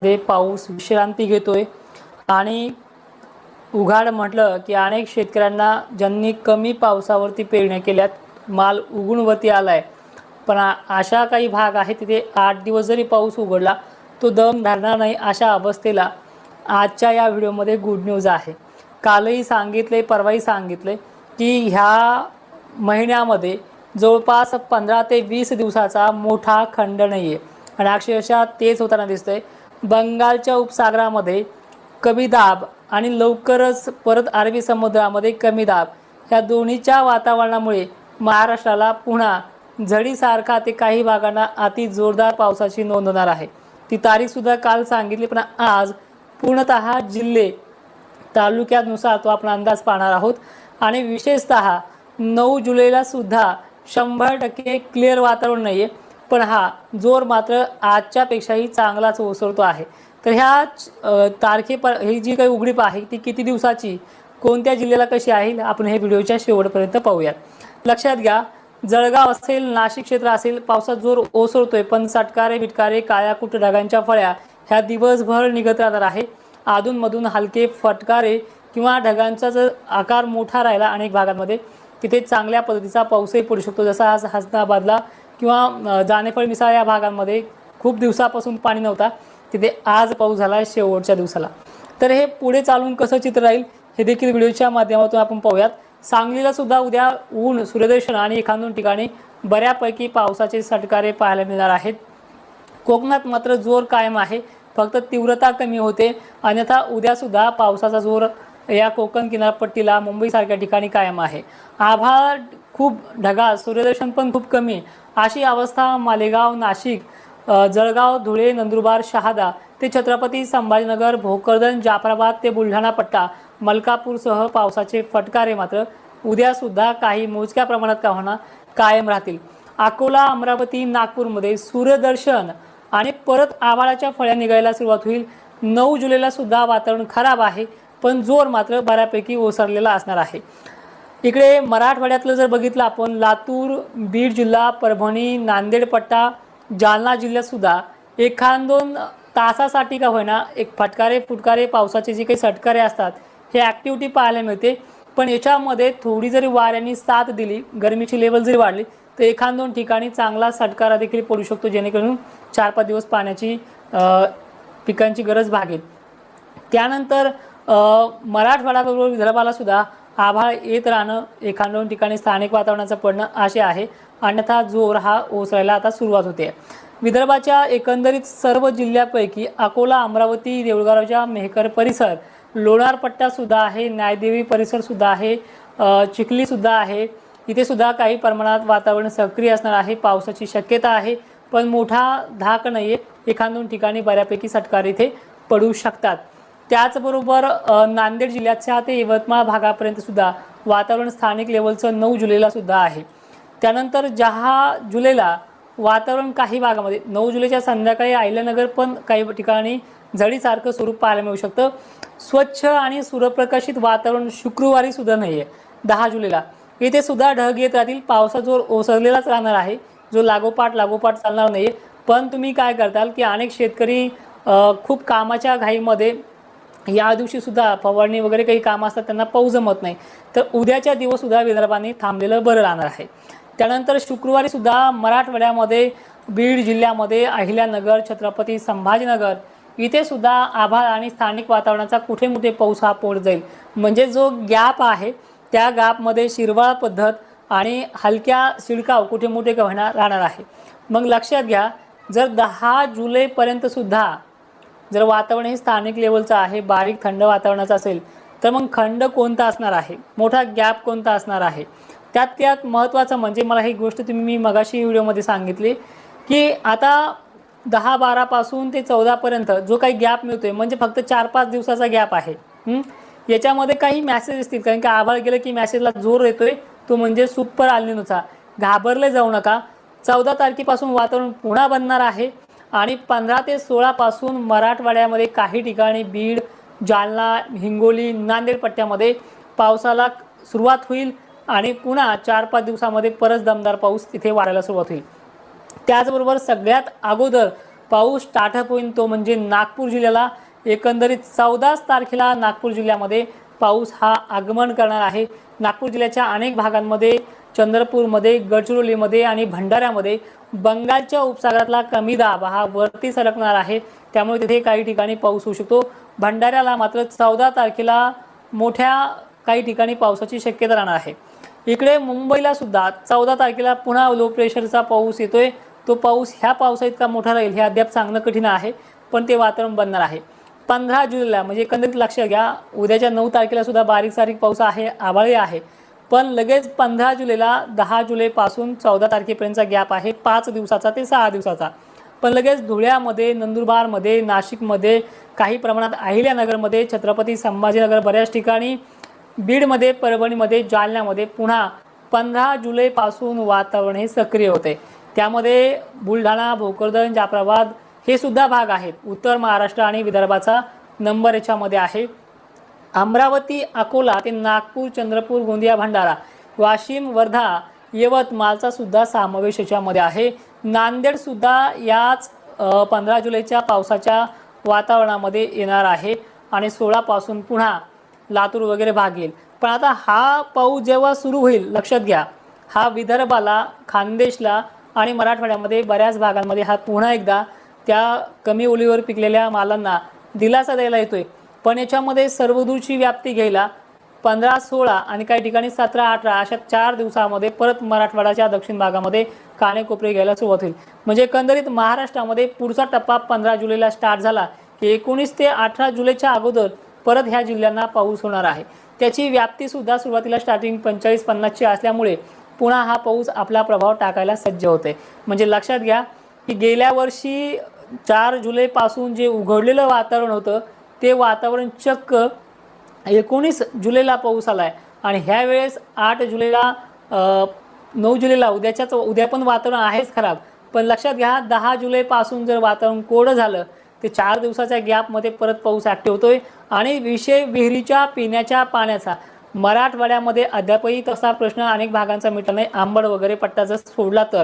जिल्ह्यामध्ये पाऊस विश्रांती घेतोय आणि उघाड म्हटलं की अनेक शेतकऱ्यांना ज्यांनी कमी पावसावरती पेरण्या केल्यात, माल उगवूनवरती आलाय, पण अशा काही भाग आहे तिथे 8 दिवस जरी पाऊस उघडला तो दम धरणार नाही, अशा अवस्थेला आजच्या या व्हिडिओमध्ये गुड न्यूज आहे। कालही सांगितले, परवाही सांगितले की ह्या महिन्यामध्ये जवळपास 15 ते 20 दिवसाचा मोठा खंड नाही आहे आणि अक्षरशः तेच होताना दिसतंय। बंगालच्या उपसागरामध्ये कमी दाब आणि लवकरच परत अरबी समुद्रामध्ये कमी दाब, ह्या दोन्हीच्या वातावरणामुळे महाराष्ट्राला पुन्हा झडीसारखा ते काही भागांना अति जोरदार पावसाची नोंद होणार आहे। ती तारीखसुद्धा काल सांगितली, पण आज पूर्णतः जिल्हे तालुक्यानुसार तो आपण अंदाज पाहणार आहोत आणि विशेषतः 9 जुलैला सुद्धा 100% क्लिअर वातावरण नाही आहे, पण हा जोर मात्र आजच्या पेक्षाही चांगलाच ओसरतो आहे। तर ह्या ही जी काही उघडीप आहे ती किती दिवसाची, कोणत्या जिल्ह्याला कशी आहे, आपण हे व्हिडिओच्या शेवटपर्यंत पाहूयात। लक्षात घ्या, जळगाव असेल, नाशिक क्षेत्र असेल, पावसात जोर ओसरतोय, पण सटकारे बिटकारे काळ्याकुट ढगांच्या फळ्या ह्या दिवसभर निघत राहणार आहे। अधूनमधून हलके फटकारे किंवा ढगांचा जर आकार मोठा राहिला अनेक भागांमध्ये तिथे चांगल्या पद्धतीचा पाऊसही पडू शकतो। जसा आज हसनाबादला किंवा जानेफळ मिसाळ या भागांमध्ये खूप दिवसापासून पाणी नव्हता, तिथे आज पाऊस झाला शेवटच्या दिवसाला। तर हे पुढे चालून कसं चित्र राहील हे देखील व्हिडिओच्या माध्यमातून आपण पाहूयात। सांगलीला सुद्धा उद्या ऊन, सूर्यदर्शन आणि एखादोन ठिकाणी बऱ्यापैकी पावसाचे सटकारे पाहायला मिळणार आहेत। कोकणात मात्र जोर कायम आहे, फक्त तीव्रता कमी होते, अन्यथा उद्या सुद्धा पावसाचा जोर या कोकण किनारपट्टीला मुंबई सारख्या ठिकाणी कायम आहे। आभाळ खूप ढगाळ, सूर्यदर्शन पण खूप कमी, अशी अवस्था मालेगाव, नाशिक, जळगाव, धुळे, नंदुरबार, शहादा ते छत्रपती संभाजीनगर, भोकरदन, जाफराबाद ते बुलढाणा पट्टा, मलकापूरसह पावसाचे फटकारे मात्र उद्या सुद्धा काही मोजक्या प्रमाणात का होणार कायम राहतील। अकोला, अमरावती, नागपूरमध्ये सूर्यदर्शन आणि परत आभाळाच्या फळ्या निघायला सुरुवात होईल। 9 जुलैला सुद्धा वातावरण खराब आहे, पण जोर मात्र बऱ्यापैकी ओसरलेला असणार आहे। इकडे मराठवाड्यातलं जर बघितलं आपण, लातूर, बीड जिल्हा, परभणी, नांदेड पट्टा, जालना जिल्ह्यात सुद्धा एखादोन तासासाठी का होईना एक फटकारे फुटकारे पावसाचे जे काही सटकारे असतात हे ॲक्टिव्हिटी पाहायला मिळते। पण याच्यामध्ये थोडी जरी वाऱ्यांनी साथ दिली, गरमीची लेवल जरी वाढली, तर एखादोन ठिकाणी चांगला सटकारा देखील पडू शकतो, जेणेकरून 4-5 दिवस पाण्याची पिकांची गरज भागेल। त्यानंतर मराठवाड्याबरोबर विदर्भाला सुद्धा आभाळ येत राहणं, एखादोन ठिकाणी स्थानिक वातावरणाचं पडणं असे आहे, अन्यथा जोर हा ओसरायला आता सुरुवात होते। विदर्भाच्या एकंदरीत सर्व जिल्ह्यापैकी अकोला, अमरावती, देऊळगावच्या मेहकर परिसर, लोणार पट्टा सुद्धा आहे, न्यायदेवी परिसर सुद्धा आहे, चिखली सुद्धा आहे, इथे सुद्धा काही प्रमाणात वातावरण सक्रिय असणार आहे, पावसाची शक्यता आहे, पण मोठा धाक नाही आहे, एखादोन ठिकाणी बऱ्यापैकी सटकार इथे पडू शकतात। त्याचबरोबर नांदेड जिल्ह्याच्या ते यवतमाळ भागापर्यंत सुद्धा वातावरण स्थानिक लेवलचं 9 जुलैला सुद्धा आहे। त्यानंतर 10 जुलैला वातावरण काही भागामध्ये 9 जुलैच्या संध्याकाळी अहिल्यानगर पण काही ठिकाणी झडीसारखं स्वरूप पाहायला मिळू शकतं। स्वच्छ आणि सूर्यप्रकाशित वातावरण शुक्रवारी सुद्धा नाही आहे 10 जुलैला, इथे सुद्धा ढग येत राहतील, पावसाचा जोर ओसरलेलाच राहणार आहे, जो लागोपाठ चालणार नाही आहे। पण तुम्ही काय करताल की अनेक शेतकरी खूप कामाच्या घाईमध्ये या दिवशी सुद्धा फवारणी वगैरे काही काम असतात, त्यांना पाऊस जमत नाही, तर उद्याच्या दिवस सुद्धा विदर्भाने थांबलेलं बरं राहणार आहे। त्यानंतर शुक्रवारी सुद्धा मराठवाड्यामध्ये बीड जिल्ह्यामध्ये अहिल्यानगर, छत्रपती संभाजीनगर इथे सुद्धा आभाळ आणि स्थानिक वातावरणाचा कुठे मोठे पाऊस हा पडत जाईल, म्हणजे जो गॅप आहे त्या गॅपमध्ये शिरवाळ पद्धत आणि हलक्या शिडकाव कुठे मोठे का होणार राहणार आहे। मग लक्षात घ्या, जर 10 जुलैपर्यंत सुद्धा जर वातावरण हे स्थानिक लेवलचं आहे, बारीक थंड वातावरणाचं असेल, तर मग खंड कोणता असणार आहे, मोठा गॅप कोणता असणार आहे। त्यात महत्त्वाचं म्हणजे मला ही गोष्ट मी मगाशी व्हिडिओमध्ये सांगितली की आता 10-12 पासून ते 14 पर्यंत जो काही गॅप मिळतोय म्हणजे फक्त 4-5 दिवसाचा गॅप आहे। याच्यामध्ये काही मेसेज असतील, कारण की आभाळ गेलं की मेसेजला जोर येतोय, तो म्हणजे सुपर अल्निनोचा। घाबरले जाऊ नका, 14 तारखेपासून वातावरण पुन्हा बनणार आहे आणि 15 ते 16 पासून मराठवाड्यामध्ये काही ठिकाणी बीड, जालना, हिंगोली, नांदेड पट्ट्यामध्ये पावसाला सुरुवात होईल आणि पुन्हा 4-5 दिवसामध्ये परत दमदार पाऊस तिथे वाढायला सुरुवात होईल। त्याचबरोबर सगळ्यात अगोदर पाऊस स्टार्टअप होईल तो म्हणजे नागपूर जिल्ह्याला. एकंदरीत 14 तारखेला नागपूर जिल्ह्यामध्ये पाऊस हा आगमन करणार आहे. नागपूर जिल्ह्याच्या अनेक भागांमध्ये, चंद्रपूरमध्ये, गडचिरोलीमध्ये आणि भंडाऱ्यामध्ये बंगालच्या उपसागरातला कमी दाब हा वरती सरकणार आहे, त्यामुळे तिथे काही ठिकाणी पाऊस होऊ शकतो. भंडाऱ्याला मात्र 14 तारखेला मोठ्या काही ठिकाणी पावसाची शक्यता राहणार आहे. इकडे मुंबईला सुद्धा 14 तारखेला पुन्हा लो प्रेशरचा पाऊस येतोय. तो पाऊस ह्या पावसा इतका मोठा राहील हे अद्याप सांगणं कठीण आहे, पण ते वातावरण बनणार आहे. 15 जुलैला म्हणजे एकंदरीत लक्षात घ्या, उद्याच्या 9 तारखेला सुद्धा बारीक सारीक पाऊस आहे, आभाळी आहे. पण लगेच 15 जुलैला 10 जुलैपासून 14 तारखेपर्यंतचा गॅप आहे 5 दिवसाचा ते 6 दिवसाचा. पण लगेच धुळ्यामध्ये, नंदुरबारमध्ये, नाशिकमध्ये, काही प्रमाणात अहिल्यानगरमध्ये, छत्रपती संभाजीनगर, बऱ्याच ठिकाणी बीडमध्ये, परभणीमध्ये, जालन्यामध्ये पुन्हा 15 जुलैपासून वातावरण हे सक्रिय होते. त्यामध्ये बुलढाणा, भोकरदन, जाफराबाद हे सुद्धा भाग आहेत. उत्तर महाराष्ट्र आणि विदर्भाचा नंबर याच्यामध्ये आहे. अमरावती, अकोला ते नागपूर, चंद्रपूर, गोंदिया, भंडारा, वाशिम, वर्धा, यवतमाळचा सुद्धा समावेश याच्यामध्ये आहे. नांदेड सुद्धा याच 15 जुलैच्या पावसाच्या वातावरणामध्ये येणार आहे आणि 16 पासून पुन्हा लातूर वगैरे भाग येईल. पण आता हा पाऊस जेव्हा सुरू होईल, लक्षात घ्या, हा विदर्भाला, खानदेशला आणि मराठवाड्यामध्ये बऱ्याच भागांमध्ये हा पुन्हा एकदा त्या कमी ओलीवर पिकलेल्या मालांना दिलासा द्यायला येतोय. पण याच्यामध्ये सर्वदूरची व्याप्ती घ्यायला 15, 16 आणि काही ठिकाणी 17, 18 अशा 4 दिवसामध्ये परत मराठवाड्याच्या दक्षिण भागामध्ये कानेकोपरे घ्यायला सुरुवात होईल. म्हणजे एकंदरीत महाराष्ट्रामध्ये पुढचा टप्पा 15 जुलैला स्टार्ट झाला की 19 ते 18 जुलैच्या अगोदर परत ह्या जिल्ह्यांना पाऊस होणार आहे. त्याची व्याप्तीसुद्धा सुरुवातीला स्टार्टिंग 45-50ची असल्यामुळे पुन्हा हा पाऊस आपला प्रभाव टाकायला सज्ज होते. म्हणजे लक्षात घ्या की गेल्या वर्षी 4 जुलैपासून जे उघडलेलं वातावरण होतं ते वातावरण चक्क 19 जुलैला पाऊस आला आहे आणि ह्या वेळेस 8 जुलैला 9 जुलैला उद्या पण वातावरण आहेच खराब. पण लक्षात घ्या 10 जुलैपासून जर वातावरण कोरडं झालं ते 4 दिवसाच्या गॅपमध्ये परत पाऊस ॲक्टिव्ह होतोय. आणि विषय विहिरीच्या पिण्याच्या पाण्याचा मराठवाड्यामध्ये अद्यापही तसा प्रश्न अनेक भागांचा मिटला नाही, आंबड वगैरे पट्टा जर सोडला तर.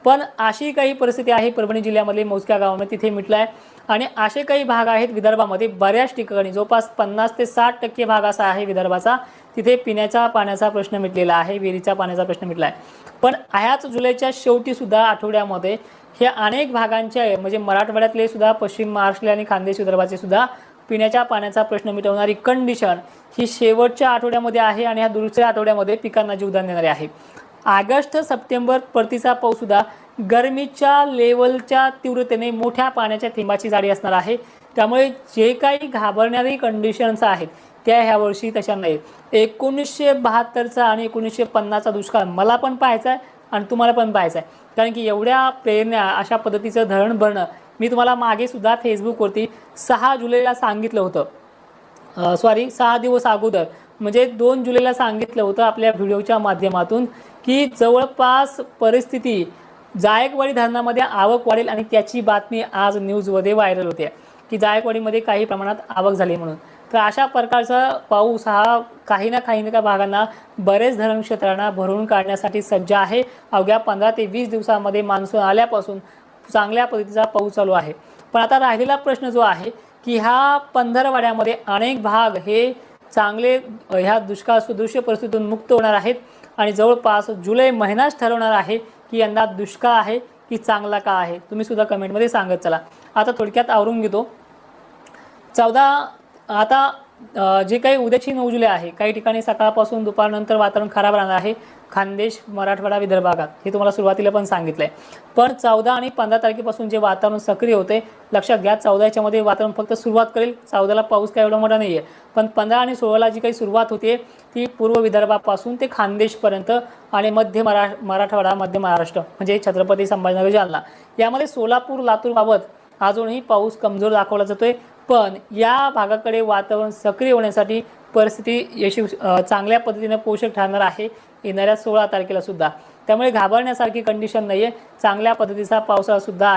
पण अशी काही परिस्थिती आहे परभणी जिल्ह्यामध्ये मोजक्या गावामध्ये तिथे मिटला आहे. आणि असे काही भाग आहेत विदर्भामध्ये बऱ्याच ठिकाणी, जवळपास 50 ते 60% भाग असा आहे विदर्भाचा, तिथे पिण्याच्या पाण्याचा प्रश्न मिटलेला आहे, विहिरीच्या पाण्याचा प्रश्न मिटला आहे. पण ह्याच जुलैच्या शेवटी सुद्धा आठवड्यामध्ये हे अनेक भागांचे म्हणजे मराठवाड्यातले सुद्धा, पश्चिम महाराष्ट्र आणि खानदेश विदर्भाचे सुद्धा पिण्याच्या पाण्याचा प्रश्न मिटवणारी कंडिशन ही शेवटच्या आठवड्यामध्ये आहे आणि ह्या दुसऱ्या आठवड्यामध्ये पिकांना जीवदान देणारे आहे. ऑगस्ट, सप्टेंबर परतीचा पाऊस सुद्धा गरमीच्या लेवलच्या तीव्रतेने मोठ्या पाण्याच्या थेंबाची जाडी असणार आहे. त्यामुळे जे काही घाबरणारी कंडिशन्स आहेत त्या ह्या वर्षी तशा नाहीत. 1972चा आणि 1950चा दुष्काळ मला पण पाहायचा आहे आणि तुम्हाला पण पाहायचा आहे. कारण की एवढ्या प्रेरणा अशा पद्धतीचं धरण भरणं मी तुम्हाला मागे सुद्धा फेसबुकवरती 6 जुलैला सांगितलं होतं. 6 दिवस अगोदर म्हणजे 2 जुलैला सांगितलं होतं आपल्या व्हिडिओच्या माध्यमातून की जवळपास परिस्थिती जायकवाडी धरणामध्ये आवक वाढेल आणि त्याची बातमी आज न्यूजमध्ये व्हायरल होते की जायकवाडीमध्ये काही प्रमाणात आवक झाली म्हणून. तर अशा प्रकारचा पाऊस हा काही ना काही भागांना, बरेच धरण क्षेत्रांना भरून काढण्यासाठी सज्ज आहे. अवघ्या 15 ते 20 दिवसामध्ये मान्सून आल्यापासून चांगल्या पद्धतीचा पाऊस चालू आहे. पण आता राहिलेला प्रश्न जो आहे की ह्या पंधरवड्यामध्ये अनेक भाग हे चांगले ह्या दुष्काळ सदृश्य परिस्थितीतून मुक्त होणार आहेत आणि जवळपास जुलै महिनाच ठरवणार आहे की यंदा दुष्काळ आहे की चांगला का आहे. तुम्ही सुद्धा कमेंटमध्ये सांगत चला. आता थोडक्यात आवरून घेतो. 14 आता जे काही उद्याची 9 जुलै आहे, काही ठिकाणी सकाळपासून दुपारनंतर वातावरण खराब राहणार आहे. खानदेश, मराठवाडा, विदर्भ भागात हे तुम्हाला सुरुवातीला पण सांगितलंय. पण 14 आणि 15 तारखेपासून जे वातावरण सक्रिय होते, लक्षात घ्या 14च्या मध्ये वातावरण फक्त सुरुवात करेल. 14ला पाऊस काय एवढा मोठा नाहीये. पण 15 आणि 16ला जी काही सुरुवात होते ती पूर्व विदर्भापासून ते खानदेशपर्यंत आणि मध्य मराठवाडा, मध्य महाराष्ट्र म्हणजे छत्रपती संभाजीनगर, जालना यामध्ये सोलापूर, लातूर बाबत अजूनही पाऊस कमजोर दाखवला जातोय. पण या भागाकडे वातावरण सक्रिय होण्यासाठी परिस्थिती चांगल्या पद्धतीने पोषक ठरणार आहे येणाऱ्या 16 तारखेला सुद्धा. त्यामुळे घाबरण्यासारखी कंडिशन नाहीये. चांगल्या पद्धतीचा पावसाळा सुद्धा आहे.